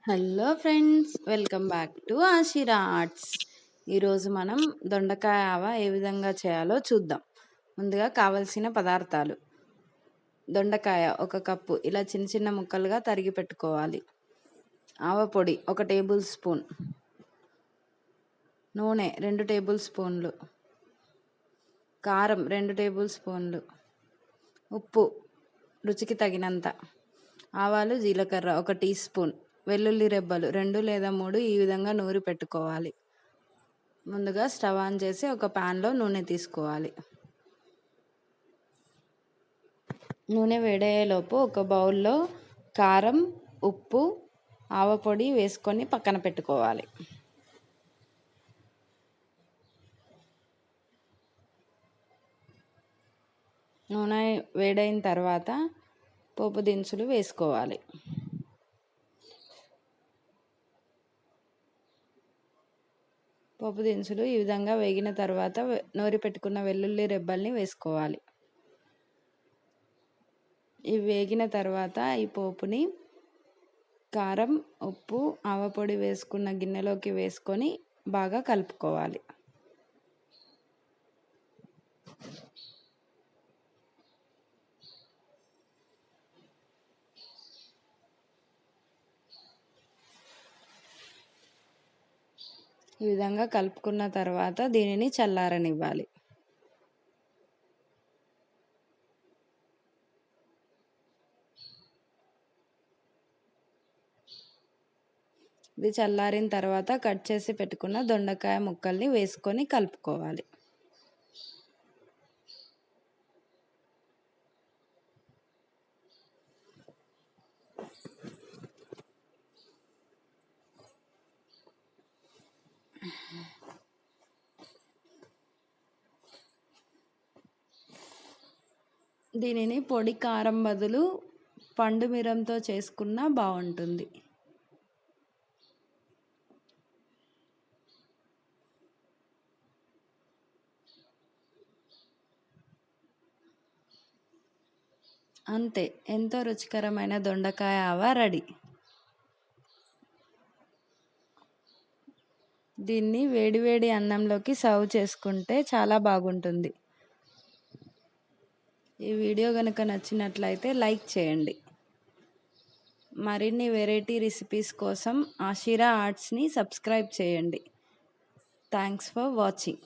Hello friends, welcome back to Ashira arts. ఈరోజు మనం దొండకాయ ఆవ ఏ విధంగా చేయాలో చూద్దాం. ముందుగా కావలసిన పదార్థాలు: దొండకాయ 1 కప్పు ఇలా చిన్న చిన్న ముక్కలుగా తరిగి పెట్టుకోవాలి. ఆవ పొడి 1 టేబుల్ స్పూన్, నూనె 2 టేబుల్ స్పూన్లు, కారం 2 టేబుల్ స్పూన్లు, ఉప్పు రుచికి తగినంత, ఆవాలు జీలకర్ర 1 టీ స్పూన్, వెల్లుల్లి రెబ్బలు 2 లేదా 3 ఈ విధంగా నూరి పెట్టుకోవాలి. ముందుగా స్టవ్ ఆన్ చేసి ఒక ప్యాన్లో నూనె తీసుకోవాలి. నూనె వేడయ్యేలోపు ఒక బౌల్లో కారం, ఉప్పు, ఆవపొడి వేసుకొని పక్కన పెట్టుకోవాలి. నూనె వేడైన తర్వాత పోపు దినుసులు వేసుకోవాలి. పోపు దినుసులు ఈ విధంగా వేగిన తర్వాత నూరి పెట్టుకున్న వెల్లుల్లి రెబ్బల్ని వేసుకోవాలి. ఇవి వేగిన తర్వాత ఈ పోపుని కారం, ఉప్పు, ఆవపొడి వేసుకున్న గిన్నెలోకి వేసుకొని బాగా కలుపుకోవాలి. ఈ విధంగా కలుపుకున్న తర్వాత దీనిని చల్లారనివ్వాలి. ఇది చల్లారిన తర్వాత కట్ చేసి పెట్టుకున్న దొండకాయ ముక్కల్ని వేసుకొని కలుపుకోవాలి. దీనిని పొడి కారం బదులు పండు మిరంతో చేసుకున్నా బాగుంటుంది. అంతే, ఎంతో రుచికరమైన దొండకాయ ఆవ రెడీ. దీన్ని వేడివేడి అన్నంలోకి సర్వ్ చేసుకుంటే చాలా బాగుంటుంది. ఈ వీడియో కనుక నచ్చినట్లయితే లైక్ చేయండి. మరిన్ని వెరైటీ రెసిపీస్ కోసం ఆషిరా ఆర్ట్స్ని సబ్స్క్రైబ్ చేయండి. Thanks for watching.